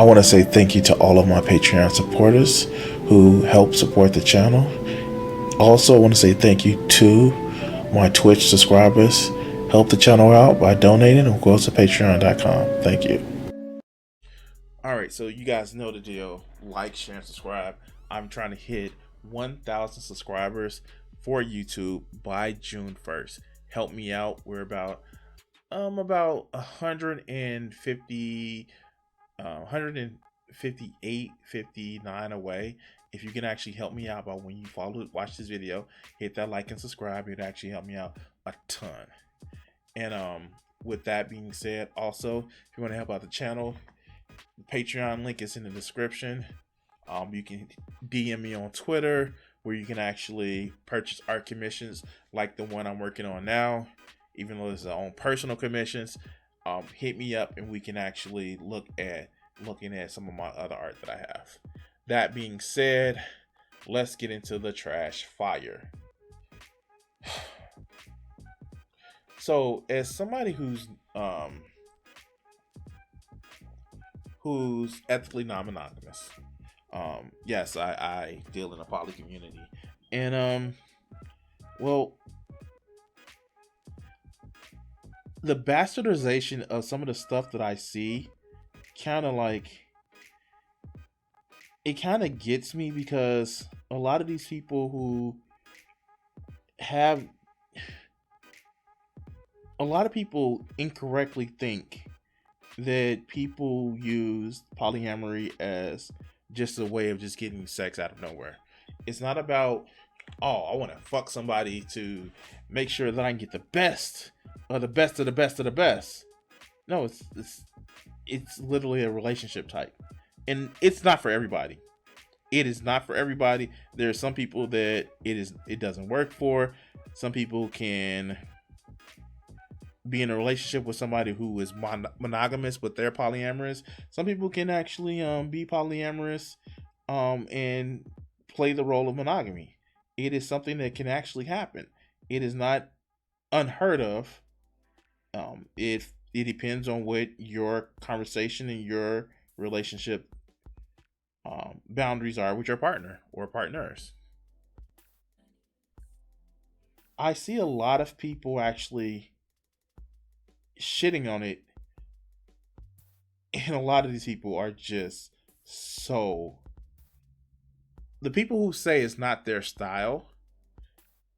I want to say thank you to all of my Patreon supporters who help support the channel. Also, I want to say thank you to my Twitch subscribers. Help the channel out by donating or go to patreon.com. Thank you. Alright, so you guys know the deal. Like, share, and subscribe. I'm trying to hit 1,000 subscribers for YouTube by June 1st. Help me out. We're about 150 158 59 away. If you can actually help me out by when you watch this video, hit that like and subscribe. It'd actually help me out a ton. And with that being said, also if you want to help out the channel, the Patreon link is in the description. You can DM me on Twitter, where you can actually purchase art commissions like the one I'm working on now. Even though it's on personal commissions, hit me up and we can actually looking at some of my other art that I have. That being said, let's get into the trash fire. So, as somebody who's ethically non-monogamous, yes, I deal in a poly community, and well, the bastardization of some of the stuff that I see kind of gets me, because a lot of these people who have a lot of people incorrectly think that people use polyamory as just a way of just getting sex out of nowhere. It's not about, oh, I want to fuck somebody to make sure that I can get the best of the best of the best of the best. No, it's literally a relationship type, and it's not for everybody. It is not for everybody. There are some people that it doesn't work for. Some people can be in a relationship with somebody who is monogamous but they're polyamorous. Some people can actually be polyamorous and play the role of monogamy. It is something that can actually happen. It is not unheard of. It depends on what your conversation and your relationship boundaries are with your partner or partners. I see a lot of people actually shitting on it, and a lot of these people are just so, the people who say it's not their style,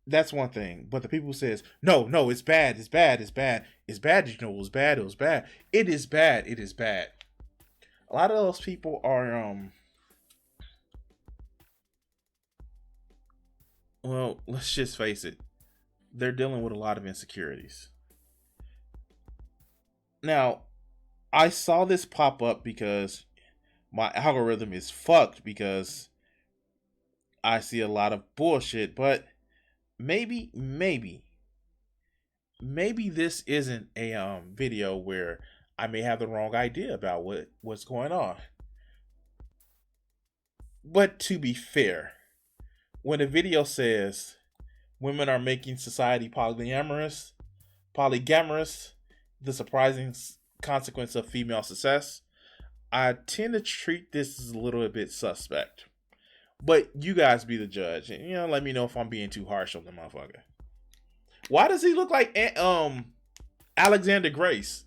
that's one thing, but the people who says no, it's bad, it's bad, it's bad, it's bad, you know, it was bad, it is bad, it is bad. A lot of those people are well, let's just face it, they're dealing with a lot of insecurities. Now, I saw this pop up because my algorithm is fucked, because I see a lot of bullshit, but maybe this isn't a video where I may have the wrong idea about what's going on. But to be fair, when a video says women are making society polygamorous, the surprising consequence of female success, I tend to treat this as a little bit suspect. But you guys be the judge, and let me know if I'm being too harsh on the motherfucker. Why does he look like Alexander Grace,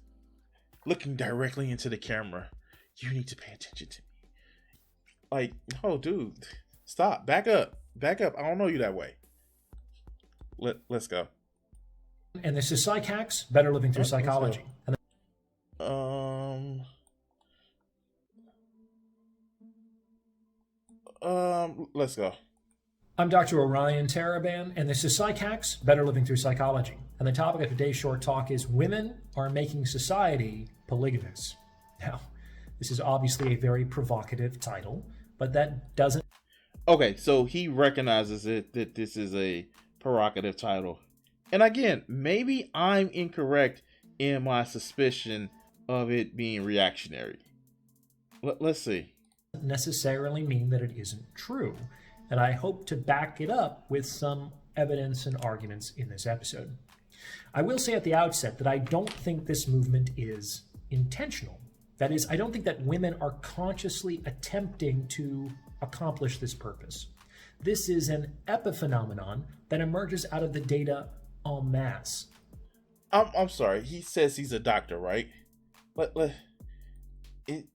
looking directly into the camera? You need to pay attention to me. Like, no, dude, stop, back up. I don't know you that way. Let's go. And this is Psych Hacks, Better Living Through Psychology. Let's go. I'm Dr. Orion Tries, and this is Psych Hacks, Better Living Through Psychology. And the topic of today's short talk is Women Are Making Society Polygamous. Now, this is obviously a very provocative title, but that doesn't... Okay, so he recognizes that this is a provocative title. And again, maybe I'm incorrect in my suspicion of it being reactionary. Let's see. Necessarily mean that it isn't true, and I hope to back it up with some evidence and arguments in this episode. I will say at the outset that I don't think this movement is intentional. That is, I don't think that women are consciously attempting to accomplish this purpose. This is an epiphenomenon that emerges out of the data en masse. I'm sorry. He says he's a doctor, right? It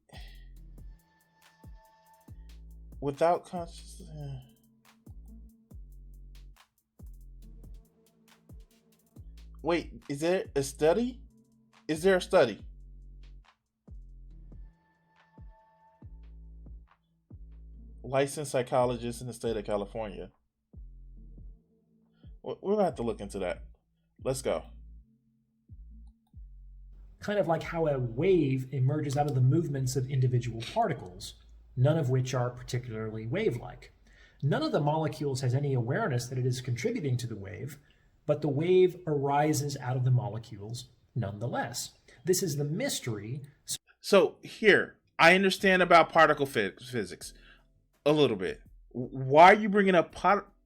without conscious. Wait, is there a study? Is there a study? Licensed psychologist in the state of California. We're gonna have to look into that. Let's go. Kind of like how a wave emerges out of the movements of individual particles, none of which are particularly wave-like. None of the molecules has any awareness that it is contributing to the wave, but the wave arises out of the molecules nonetheless. This is the mystery. So here, I understand about particle physics a little bit. Why are you bringing up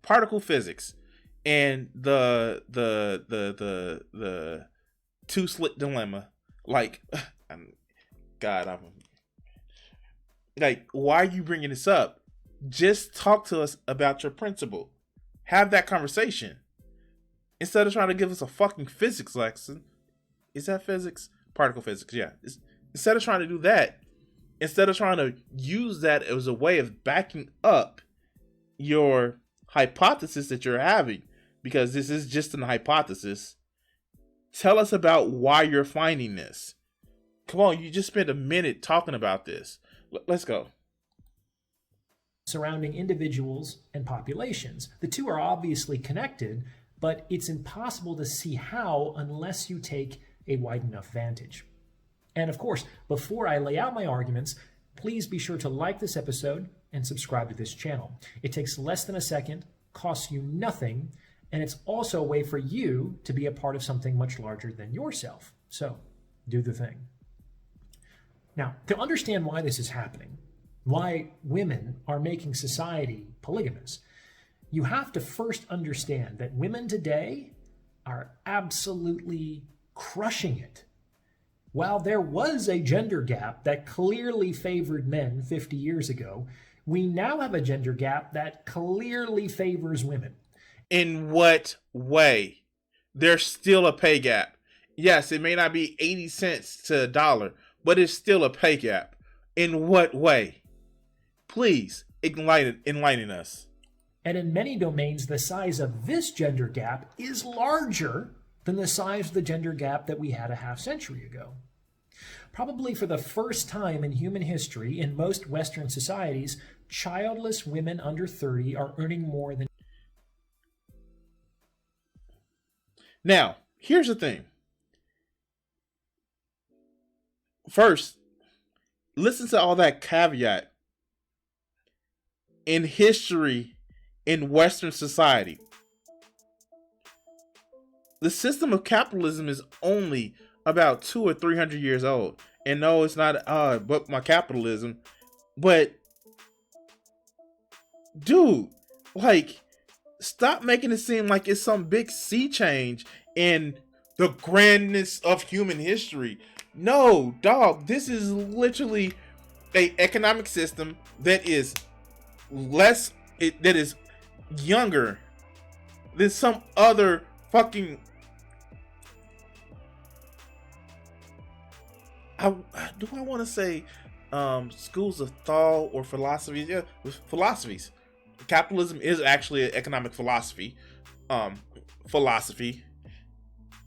particle physics and the two-slit dilemma? Like, God, I'm like, why are you bringing this up? Just talk to us about your principle. Have that conversation instead of trying to give us a fucking physics lesson. Is that physics? Particle physics, yeah. Instead of trying to do that, instead of trying to use that as a way of backing up your hypothesis that you're having, because this is just an hypothesis, tell us about why you're finding this. Come on, you just spent a minute talking about this. Let's go. Surrounding individuals and populations. The two are obviously connected, but it's impossible to see how unless you take a wide enough vantage. And of course, before I lay out my arguments, please be sure to like this episode and subscribe to this channel. It takes less than a second, costs you nothing, and it's also a way for you to be a part of something much larger than yourself. So, do the thing. Now, to understand why this is happening, why women are making society polygamous, you have to first understand that women today are absolutely crushing it. While there was a gender gap that clearly favored men 50 years ago, we now have a gender gap that clearly favors women. In what way? There's still a pay gap. Yes, it may not be 80 cents to $1, but it's still a pay gap. In what way? Please enlighten us. And in many domains, the size of this gender gap is larger than the size of the gender gap that we had a half century ago. Probably for the first time in human history, in most Western societies, childless women under 30 are earning more than... Now, here's the thing. First, listen to all that caveat. In history, in Western society, the system of capitalism is only about 200 or 300 years old. And no, it's not but my capitalism. But dude, like, stop making it seem like it's some big sea change in the grandness of human history. No, dog, this is literally a economic system that is that is younger than some other fucking... do I want to say schools of thought or philosophies? Yeah, philosophies. Capitalism is actually an economic philosophy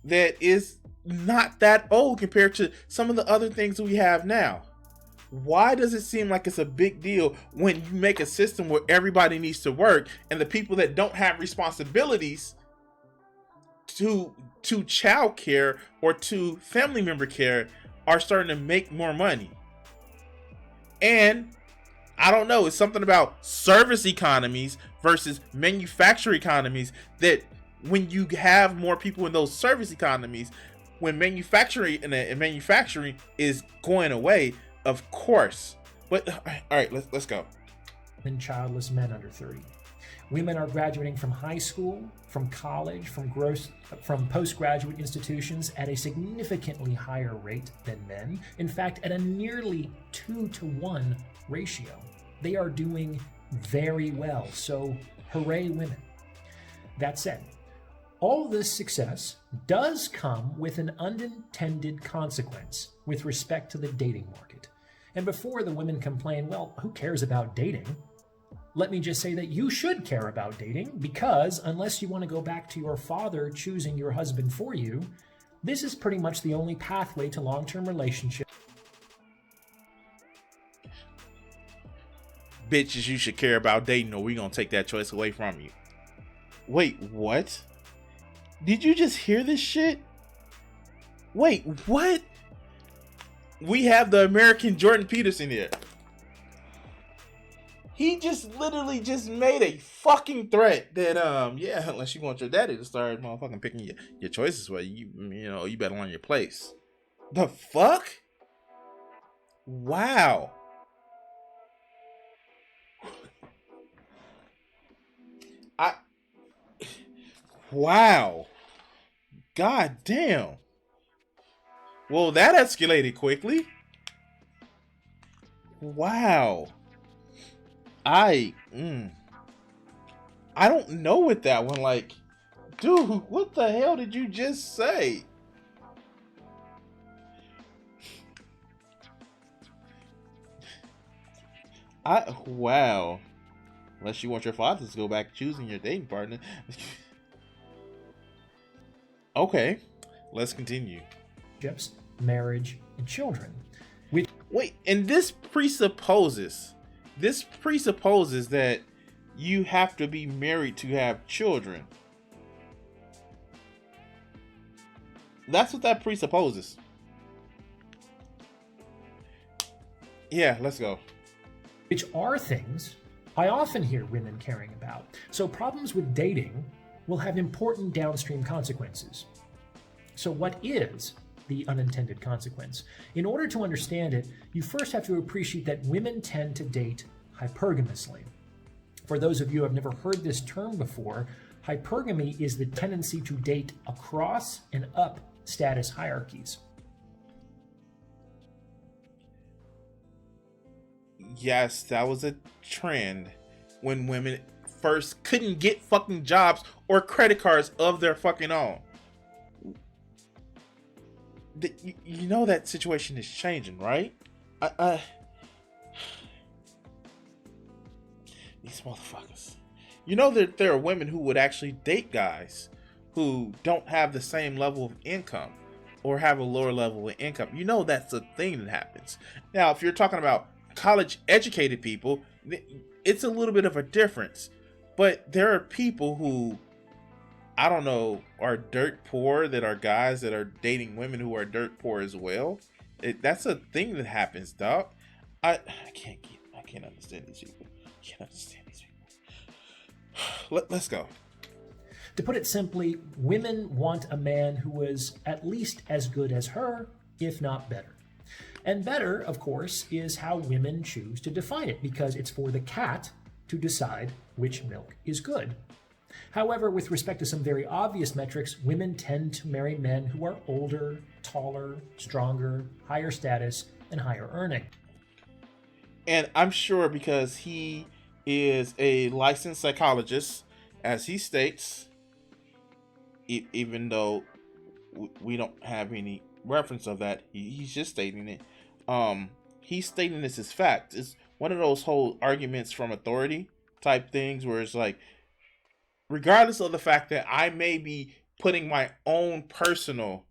that is not that old compared to some of the other things we have now. Why does it seem like it's a big deal when you make a system where everybody needs to work and the people that don't have responsibilities to child care or to family member care are starting to make more money? And I don't know, it's something about service economies versus manufacturing economies that when you have more people in those service economies, when manufacturing and manufacturing is going away, of course. But all right, let's go. Than childless men under 30. Women are graduating from high school, from college, from postgraduate institutions at a significantly higher rate than men. In fact, at a nearly 2-to-1 ratio. They are doing very well. So, hooray, women. That said, all this success does come with an unintended consequence with respect to the dating market. And before the women complain, well, who cares about dating? Let me just say that you should care about dating, because unless you want to go back to your father choosing your husband for you, this is pretty much the only pathway to long-term relationships. Bitches, you should care about dating, or we gonna take that choice away from you. Wait, what? Did you just hear this shit? Wait, what? We have the American Jordan Peterson here. He just literally just made a fucking threat that yeah, unless you want your daddy to start motherfucking picking your choices, well, you know, you better learn your place. The fuck? Wow. Wow. God damn. Well, that escalated quickly. Wow. I don't know with that one. Like, dude, what the hell did you just say? Wow. Unless you want your father to go back choosing your dating partner. Okay, let's continue. Marriage, and children. Wait, and this presupposes that you have to be married to have children. That's what that presupposes. Yeah, let's go. Which are things I often hear women caring about. So problems with dating will have important downstream consequences. So what is the unintended consequence? In order to understand it, you first have to appreciate that women tend to date hypergamously. For those of you who have never heard this term before, hypergamy is the tendency to date across and up status hierarchies. Yes, that was a trend when women first couldn't get fucking jobs or credit cards of their fucking own. You know that situation is changing, right? These motherfuckers. You know that there are women who would actually date guys who don't have the same level of income or have a lower level of income. You know that's a thing that happens. Now, if you're talking about college educated people, it's a little bit of a difference. But there are people who, I don't know, are dirt poor, that are guys that are dating women who are dirt poor as well. That's a thing that happens, dog. I can't understand these people. Let's go. To put it simply, women want a man who is at least as good as her, if not better. And better, of course, is how women choose to define it, because it's for the cat to decide which milk is good. However, with respect to some very obvious metrics, women tend to marry men who are older, taller, stronger, higher status, and higher earning. And I'm sure because he is a licensed psychologist, as he states, even though we don't have any reference of that, he's just stating it. He's stating this as fact. It's one of those whole arguments from authority type things where it's like, regardless of the fact that I may be putting my own personal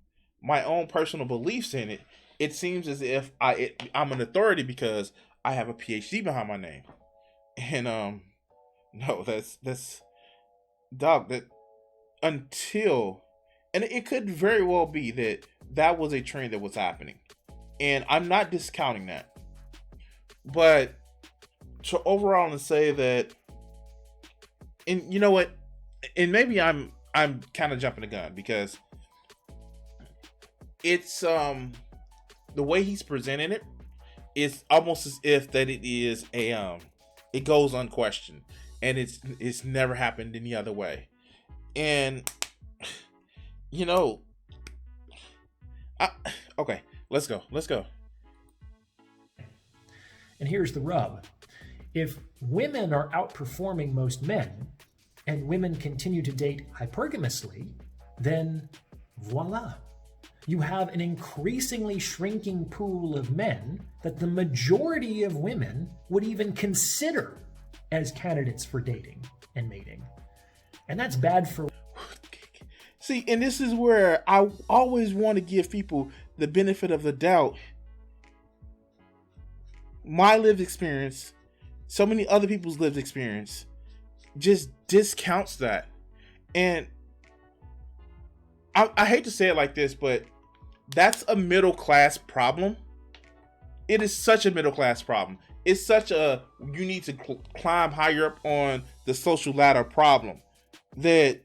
beliefs in it, it seems as if I'm an authority because I have a PhD behind my name. And no, that's dog, that until, and it could very well be that was a trend that was happening, and I'm not discounting that, but to overall and say that, and you know what, and maybe I'm kind of jumping the gun, because it's the way he's presenting it is almost as if that it is a it goes unquestioned. and it's never happened any other way. And you know, I, okay, let's go. Let's go. And here's the rub. If women are outperforming most men, and women continue to date hypergamously, then voila. You have an increasingly shrinking pool of men that the majority of women would even consider as candidates for dating and mating. And that's bad for. See, and this is where I always want to give people the benefit of the doubt. My lived experience, so many other people's lived experience, just discounts that. And I hate to say it like this, but that's a middle class problem. It is such a middle class problem. It's such a you need to climb higher up on the social ladder problem that,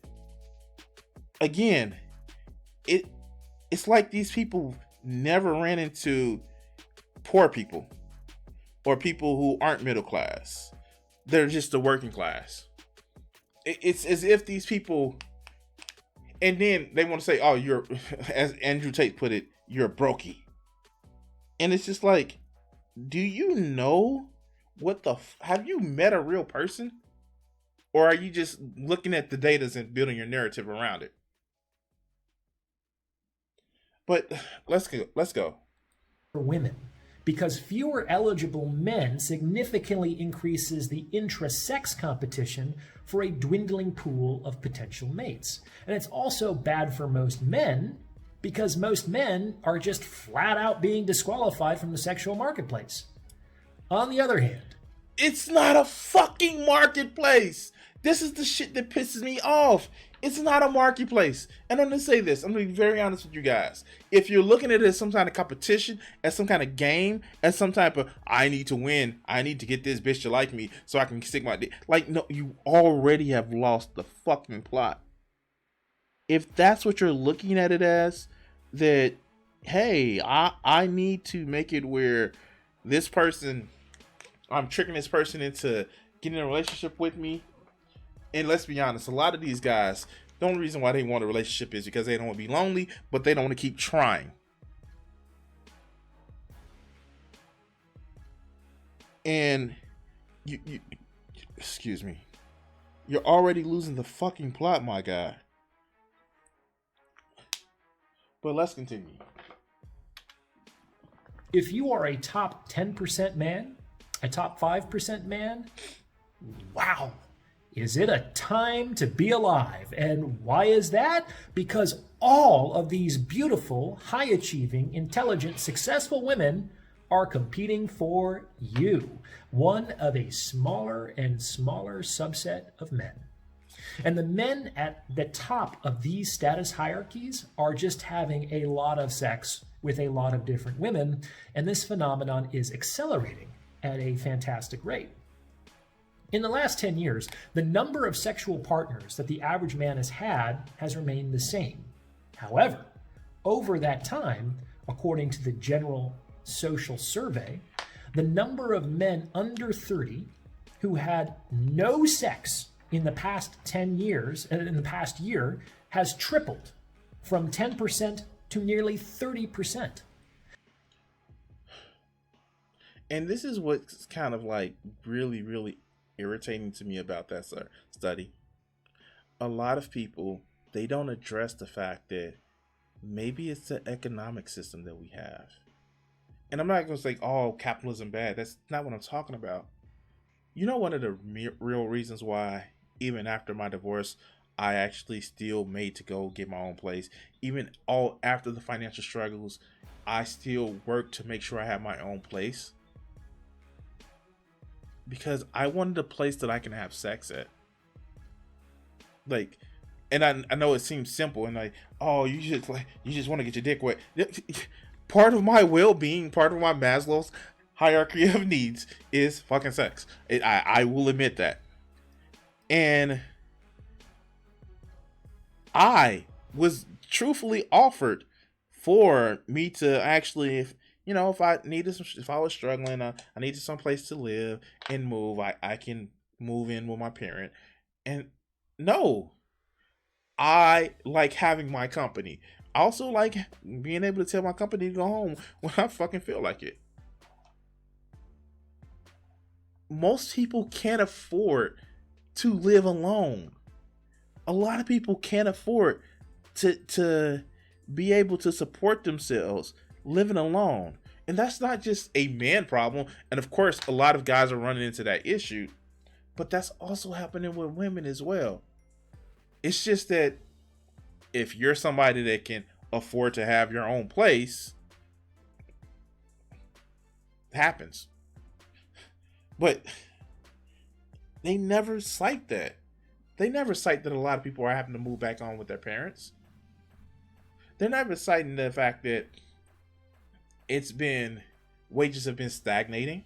again, it's like these people never ran into poor people or people who aren't middle class. They're just the working class. It's as if these people, and then they want to say, oh, you're, as Andrew Tate put it, you're a brokey. And it's just like, do you know what have you met a real person? Or are you just looking at the data and building your narrative around it? But let's go. For women, because fewer eligible men significantly increases the intra-sex competition for a dwindling pool of potential mates. And it's also bad for most men because most men are just flat out being disqualified from the sexual marketplace. On the other hand, it's not a fucking marketplace. This is the shit that pisses me off. It's not a marketplace. And I'm going to say this. I'm going to be very honest with you guys. If you're looking at it as some kind of competition, as some kind of game, as some type of, I need to win, I need to get this bitch to like me so I can stick my dick. Like, no, you already have lost the fucking plot. If that's what you're looking at it as, that, hey, I need to make it where this person, I'm tricking this person into getting in a relationship with me. And let's be honest, a lot of these guys, the only reason why they want a relationship is because they don't want to be lonely, but they don't want to keep trying. And you excuse me, you're already losing the fucking plot, my guy. But let's continue. If you are a top 10% man, a top 5% man, wow. Is it a time to be alive? And why is that? Because all of these beautiful, high-achieving, intelligent, successful women are competing for you, one of a smaller and smaller subset of men. And the men at the top of these status hierarchies are just having a lot of sex with a lot of different women, and this phenomenon is accelerating at a fantastic rate. In the last 10 years, the number of sexual partners that the average man has had has remained the same. However, over that time, according to the General Social Survey, the number of men under 30 who had no sex in the past 10 years, in the past year, has tripled from 10% to nearly 30%. And this is what's kind of like really, really irritating to me about that study. A lot of people, they don't address the fact that maybe it's the economic system that we have. And I'm not going to say, oh, capitalism bad. That's not what I'm talking about. You know, one of the real reasons why, even after my divorce, I actually still made to go get my own place. Even all after the financial struggles, I still worked to make sure I had my own place. Because I wanted a place that I can have sex at. Like, and I know it seems simple and like, oh, you just want to get your dick wet. Part of my well-being, part of my Maslow's hierarchy of needs is fucking sex. I will admit that. And I was truthfully offered for me to actually, if I was struggling, I needed some place to live and move, I can move in with my parent. And no, I like having my company. I also like being able to tell my company to go home when I fucking feel like it. Most people can't afford to live alone. A lot of people can't afford to be able to support themselves living alone. And that's not just a man problem. And of course, a lot of guys are running into that issue, but that's also happening with women as well. It's just that if you're somebody that can afford to have your own place, it happens. But they never cite that. They never cite that a lot of people are having to move back on with their parents. They're never citing the fact that wages have been stagnating.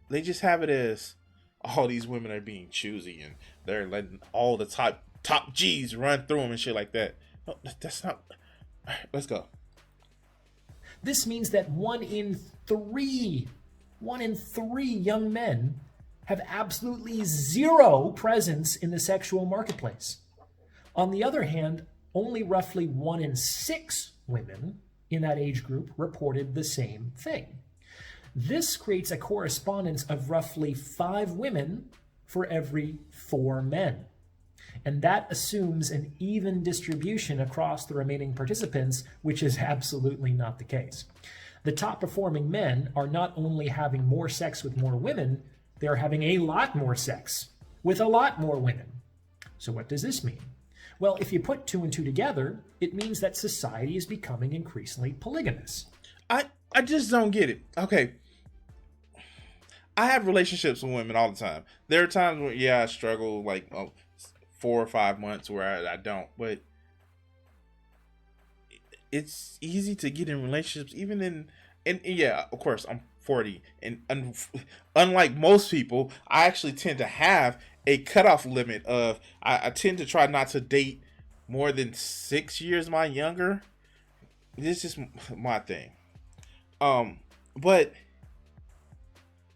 They just have it as all these women are being choosy and they're letting all the top G's run through them and shit like that. No, that's not. All right, let's go. This means that one in three young men have absolutely zero presence in the sexual marketplace. On the other hand, only roughly 1 in 6 women in that age group reported the same thing. This creates a correspondence of roughly 5 women for every 4 men. And that assumes an even distribution across the remaining participants, which is absolutely not the case. The top performing men are not only having more sex with more women, they are having a lot more sex with a lot more women. So what does this mean? Well, if you put 2 and 2 together, it means that society is becoming increasingly polygamous. I just don't get it. Okay. I have relationships with women all the time. There are times where, I struggle like 4 or 5 months where I don't, but it's easy to get in relationships even and yeah, of course, I'm 40 and unlike most people, I actually tend to have a cutoff limit of I tend to try not to date more than 6 years my younger. This is my thing. But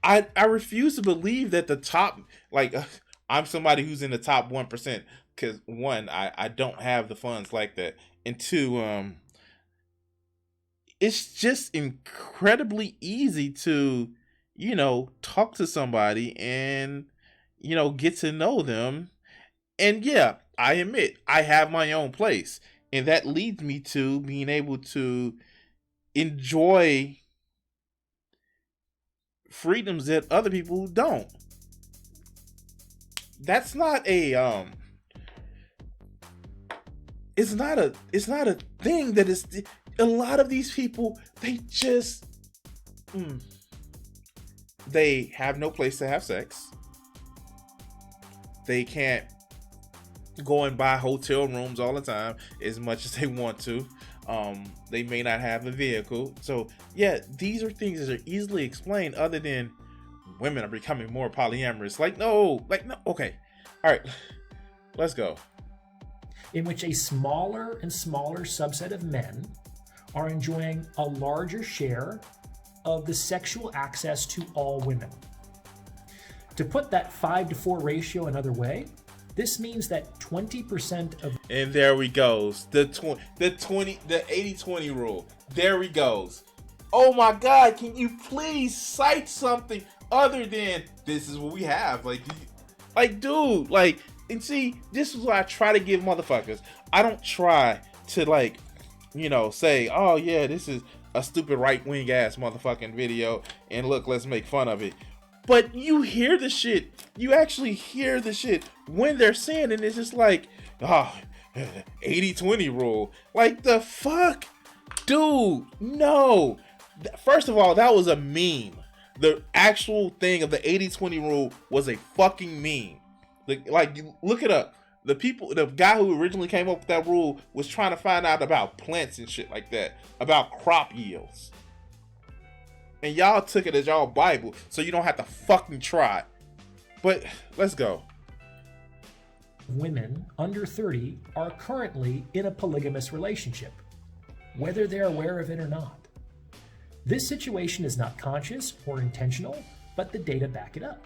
I refuse to believe that the top, like, I'm somebody who's in the top 1% because 1, I don't have the funds like that, and 2, it's just incredibly easy to, talk to somebody and, get to know them. And yeah, I admit I have my own place, and that leads me to being able to enjoy freedoms that other people don't. That's not a it's not a thing that is. A lot of these people, they just they have no place to have sex. They can't go and buy hotel rooms all the time as much as they want to. They may not have a vehicle. So yeah, these are things that are easily explained other than women are becoming more polyamorous. No. Okay. All right. Let's go. In which a smaller and smaller subset of men are enjoying a larger share of the sexual access to all women. To put that 5-to-4 ratio another way, this means that 20% of... And there we goes. The 80-20 rule. There we goes. Oh my God, can you please cite something other than this is what we have? Dude, and see, this is what I try to give motherfuckers. I don't try to say, oh yeah, this is a stupid right-wing ass motherfucking video, and look, let's make fun of it. But you hear the shit. You actually hear the shit when they're saying it. It's just 80-20 rule. Like, the fuck? Dude, no. First of all, that was a meme. The actual thing of the 80-20 rule was a fucking meme. Look it up. The guy who originally came up with that rule was trying to find out about plants and shit like that, about crop yields. And y'all took it as y'all Bible, so you don't have to fucking try. But let's go. Women under 30 are currently in a polygamous relationship, whether they're aware of it or not. This situation is not conscious or intentional, but the data back it up.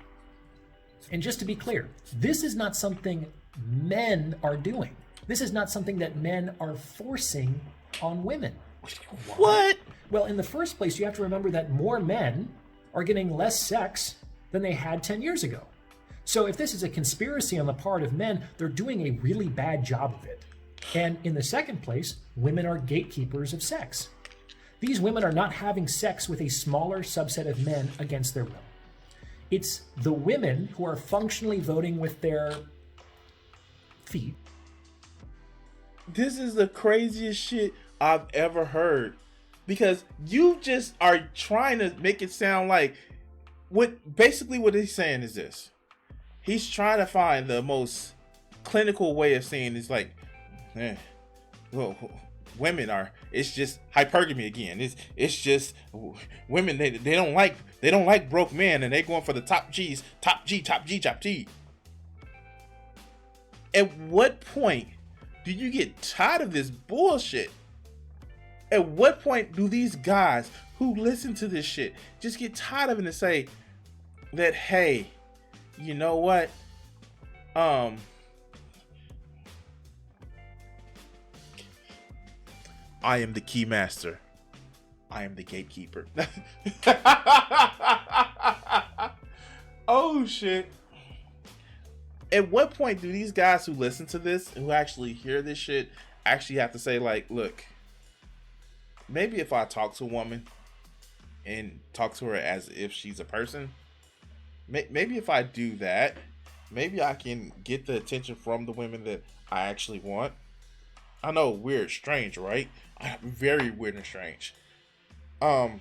And just to be clear, this is not something men are doing. This is not something that men are forcing on women. What? Well, in the first place, you have to remember that more men are getting less sex than they had 10 years ago. So if this is a conspiracy on the part of men, they're doing a really bad job of it. And in the second place, women are gatekeepers of sex. These women are not having sex with a smaller subset of men against their will. It's the women who are functionally voting with their feet. This is the craziest shit I've ever heard. Because you just are trying to make it sound like what he's saying is this. He's trying to find the most clinical way of saying it's like, well, women are, it's just hypergamy again. It's just women, they don't like broke men, and they going for the top G's, top G, top G, top T. At what point do you get tired of this bullshit? At what point do these guys who listen to this shit just get tired of it and say that, hey, you know what? I am the key master. I am the gatekeeper. Oh shit. At what point do these guys who listen to this, who actually hear this shit, actually have to say, like, look, maybe if I talk to a woman and talk to her as if she's a person, maybe if I do that, maybe I can get the attention from the women that I actually want. I know, weird, strange, right? Very weird and strange. You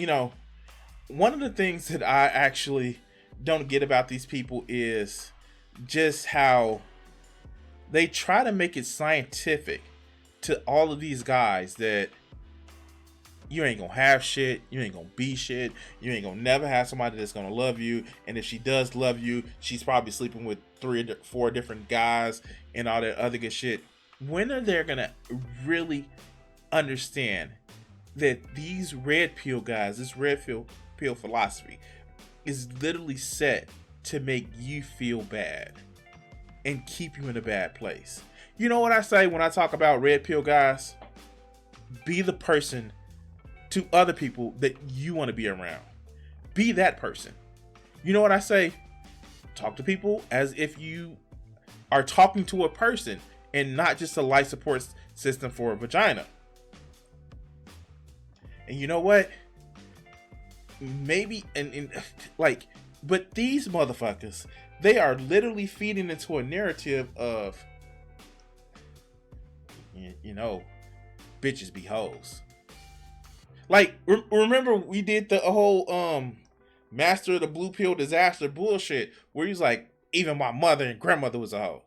know, one of the things that I actually don't get about these people is just how they try to make it scientific to all of these guys that you ain't gonna have shit, you ain't gonna be shit, you ain't gonna never have somebody that's gonna love you, and if she does love you, she's probably sleeping with 3 or 4 different guys and all that other good shit. When are they gonna really understand that these red pill guys, this red pill philosophy is literally set to make you feel bad and keep you in a bad place? You know what I say when I talk about red pill guys? Be the person to other people that you want to be around. Be that person. You know what I say? Talk to people as if you are talking to a person and not just a life support system for a vagina. And you know what? Maybe, but these motherfuckers, they are literally feeding into a narrative of, you know, bitches be hoes. Like, remember we did the whole Master of the Blue Pill disaster bullshit where he's like, even my mother and grandmother was a hoe.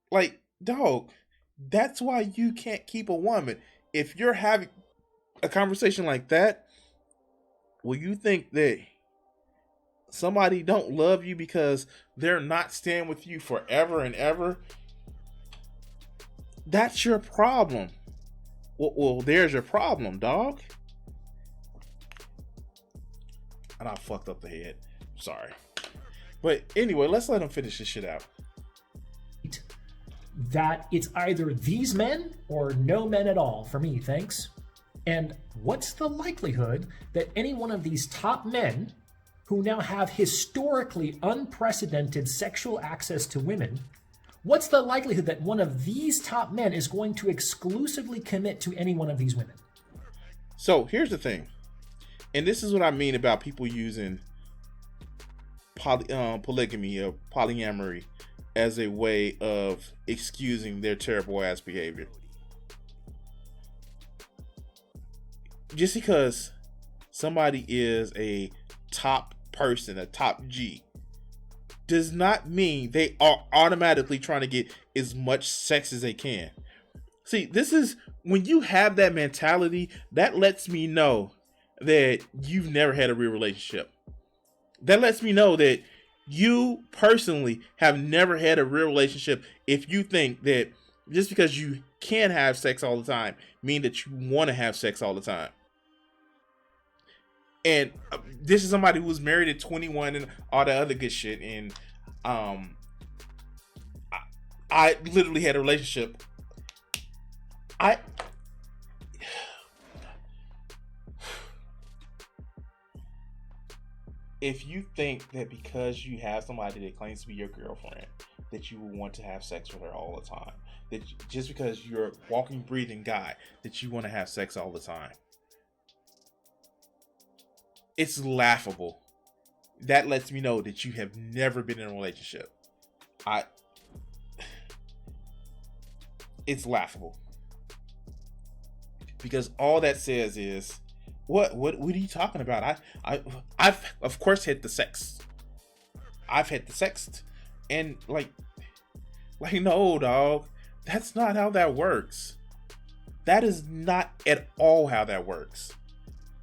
Like, dog, that's why you can't keep a woman. If you're having a conversation like that, will you think that somebody don't love you because they're not staying with you forever and ever? That's your problem. Well, there's your problem, dog. And I fucked up the head. Sorry. But anyway, let's let him finish this shit out. That it's either these men or no men at all for me, thanks. And what's the likelihood that any one of these top men who now have historically unprecedented sexual access to women, what's the likelihood that one of these top men is going to exclusively commit to any one of these women? So here's the thing. And this is what I mean about people using polygamy or polyamory as a way of excusing their terrible ass behavior. Just because somebody is a top person, a top G, does not mean they are automatically trying to get as much sex as they can. See, this is when you have that mentality, that lets me know that you've never had a real relationship. That lets me know that you personally have never had a real relationship if you think that just because you can have sex all the time mean that you want to have sex all the time. And this is somebody who was married at 21 and all that other good shit. And um, I literally had a relationship. I If you think that because you have somebody that claims to be your girlfriend, that you will want to have sex with her all the time, that just because you're a walking, breathing guy, that you want to have sex all the time, it's laughable. That lets me know that you have never been in a relationship. I It's laughable. Because all that says is, what are you talking about? I've of course had the sex. I've had the sex. And like no, dog. That's not how that works. That is not at all how that works.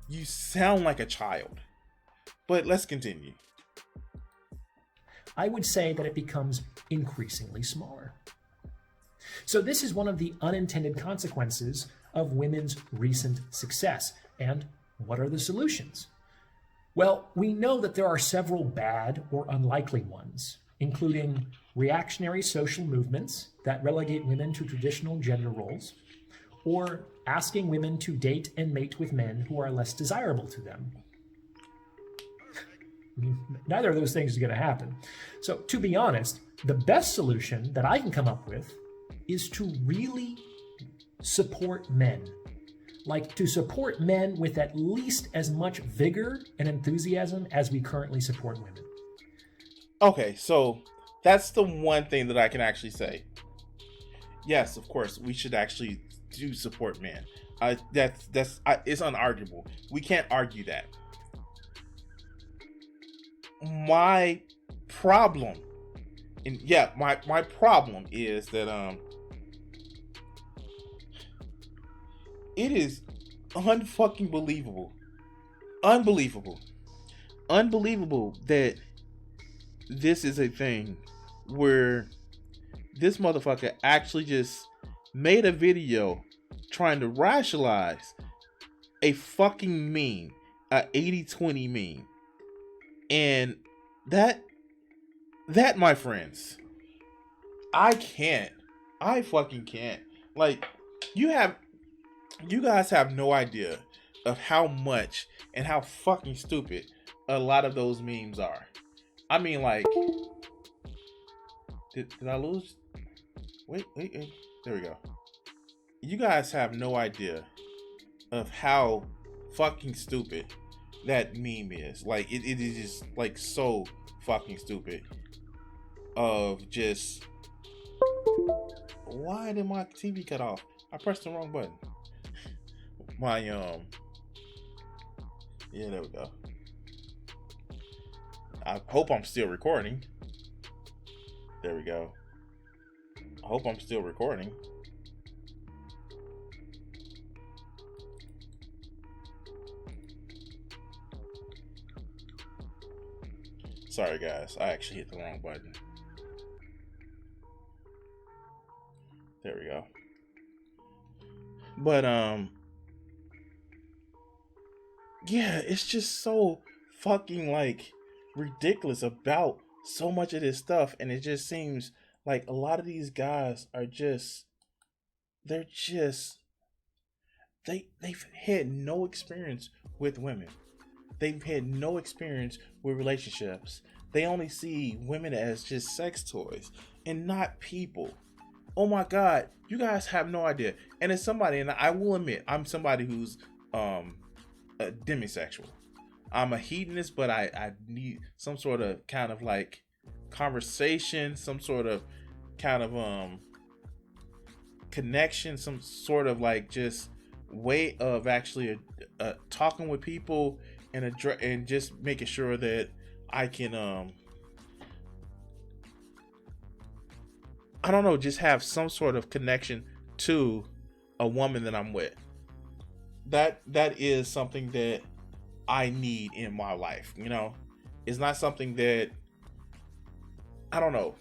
You sound like a child. But let's continue. I would say that it becomes increasingly smaller. So this is one of the unintended consequences of women's recent success. And what are the solutions? Well, we know that there are several bad or unlikely ones, including reactionary social movements that relegate women to traditional gender roles, or asking women to date and mate with men who are less desirable to them. I mean, neither of those things is going to happen. So, to be honest, the best solution that I can come up with is to really support men. Like, to support men with at least as much vigor and enthusiasm as we currently support women. Okay, so that's the one thing that I can actually say. Yes, of course, we should actually do support men. It's unarguable. We can't argue that. My problem, and yeah, my problem is that it is unfucking believable, unbelievable that this is a thing where this motherfucker actually just made a video trying to rationalize a fucking meme, a 80-20 meme. And that, my friends, I fucking can't. Like, you guys have no idea of how much and how fucking stupid a lot of those memes are. I mean, like, did I lose? Wait, there we go. You guys have no idea of how fucking stupid that meme is. Like, it is just like so fucking stupid. Of just, why did my TV cut off? I pressed the wrong button. My yeah, there we go. I hope I'm still recording. There we go. I hope I'm still recording. Sorry guys, I actually hit the wrong button. There we go. But yeah, it's just so fucking like ridiculous about so much of this stuff, and it just seems like a lot of these guys are just, they've had no experience with women. They've had no experience with relationships. They only see women as just sex toys and not people. Oh my god, you guys have no idea. And as somebody, and I will admit, I'm somebody who's a demisexual. I'm a hedonist, but I need some sort of kind of like conversation, some sort of kind of connection, some sort of like just way of actually talking with people and just making sure that I can I don't know, just have some sort of connection to a woman that I'm with. That is something that I need in my life, you know? It's not something that, I don't know.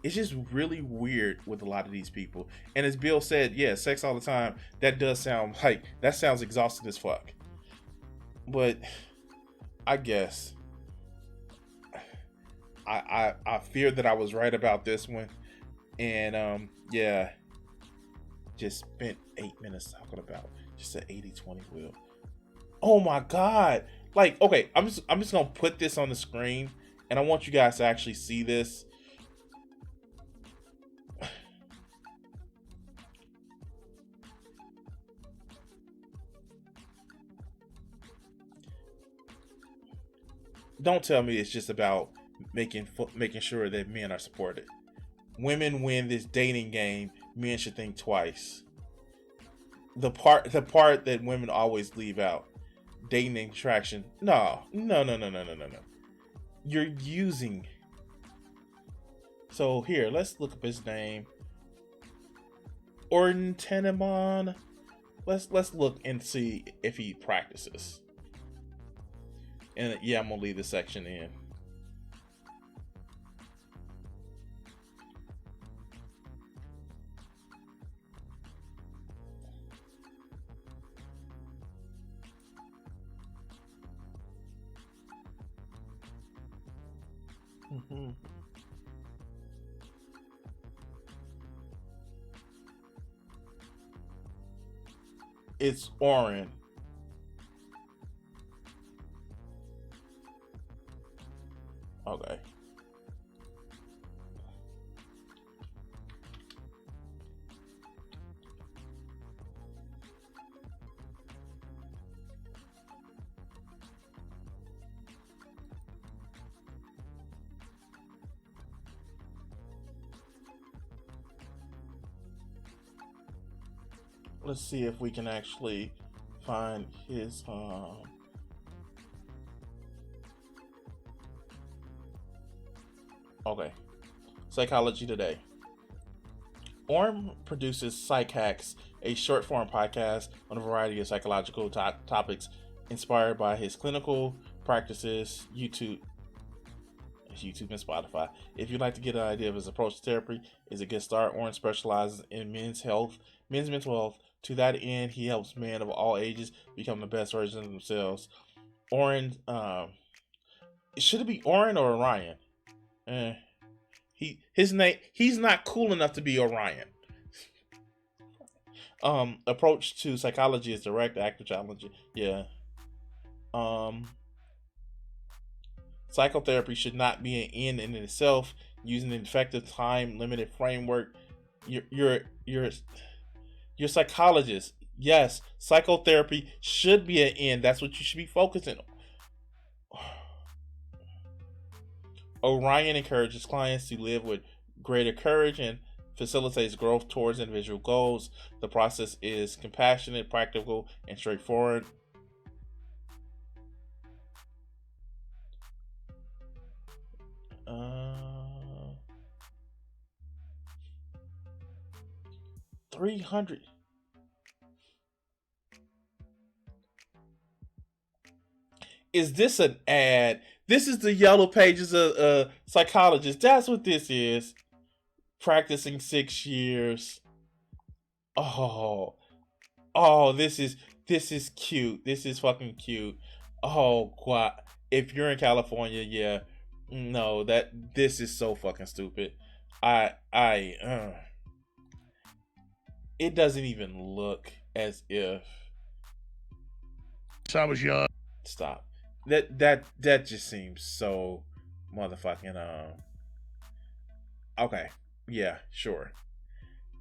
It's just really weird with a lot of these people. And as Bill said, yeah, sex all the time, that does sound like, that sounds exhausting as fuck. But I guess I fear that I was right about this one, and yeah, just spent 8 minutes talking about just an 80-20 wheel. Oh my god! Like, okay, I'm just gonna put this on the screen, and I want you guys to actually see this. Don't tell me it's just about making sure that men are supported. Women win this dating game. Men should think twice. The part that women always leave out: dating and attraction. No, no, no, no, no, no, no, no. You're using. So here, let's look up his name. Orion Tries. Let's look and see if he practices. And yeah, I'm gonna leave this section in. It's Orion. Okay. Let's see if we can actually find his okay. Psychology Today. Orm produces Psych Hacks, a short form podcast on a variety of psychological topics inspired by his clinical practices. YouTube and Spotify. If you'd like to get an idea of his approach to therapy, is a good start. Orm specializes in men's mental health. To that end, he helps men of all ages become the best version of themselves. Orion, should it be Orion or Orion? His name. He's not cool enough to be Orion. Approach to psychology is direct, active, challenge. Yeah. Psychotherapy should not be an end in itself. Using an effective time limited framework. You're psychologist. Yes, psychotherapy should be an end. That's what you should be focusing on. Orion encourages clients to live with greater courage and facilitates growth towards individual goals. The process is compassionate, practical, and straightforward. Uh, 300. Is this an ad? This is the yellow pages of psychologists. That's what this is. Practicing 6 years. Oh, this is cute. This is fucking cute. Oh god. If you're in California, yeah. No, this is so fucking stupid. It doesn't even look as if I was young. Stop. That just seems so motherfucking okay. Yeah, sure.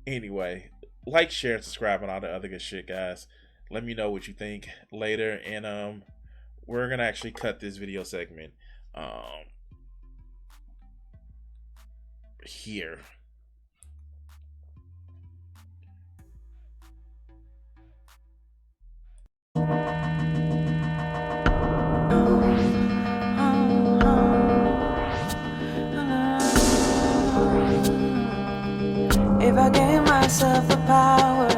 Anyway, like, share, and subscribe, and all the other good shit, guys. Let me know what you think later, and we're gonna actually cut this video segment here. If I gave myself the power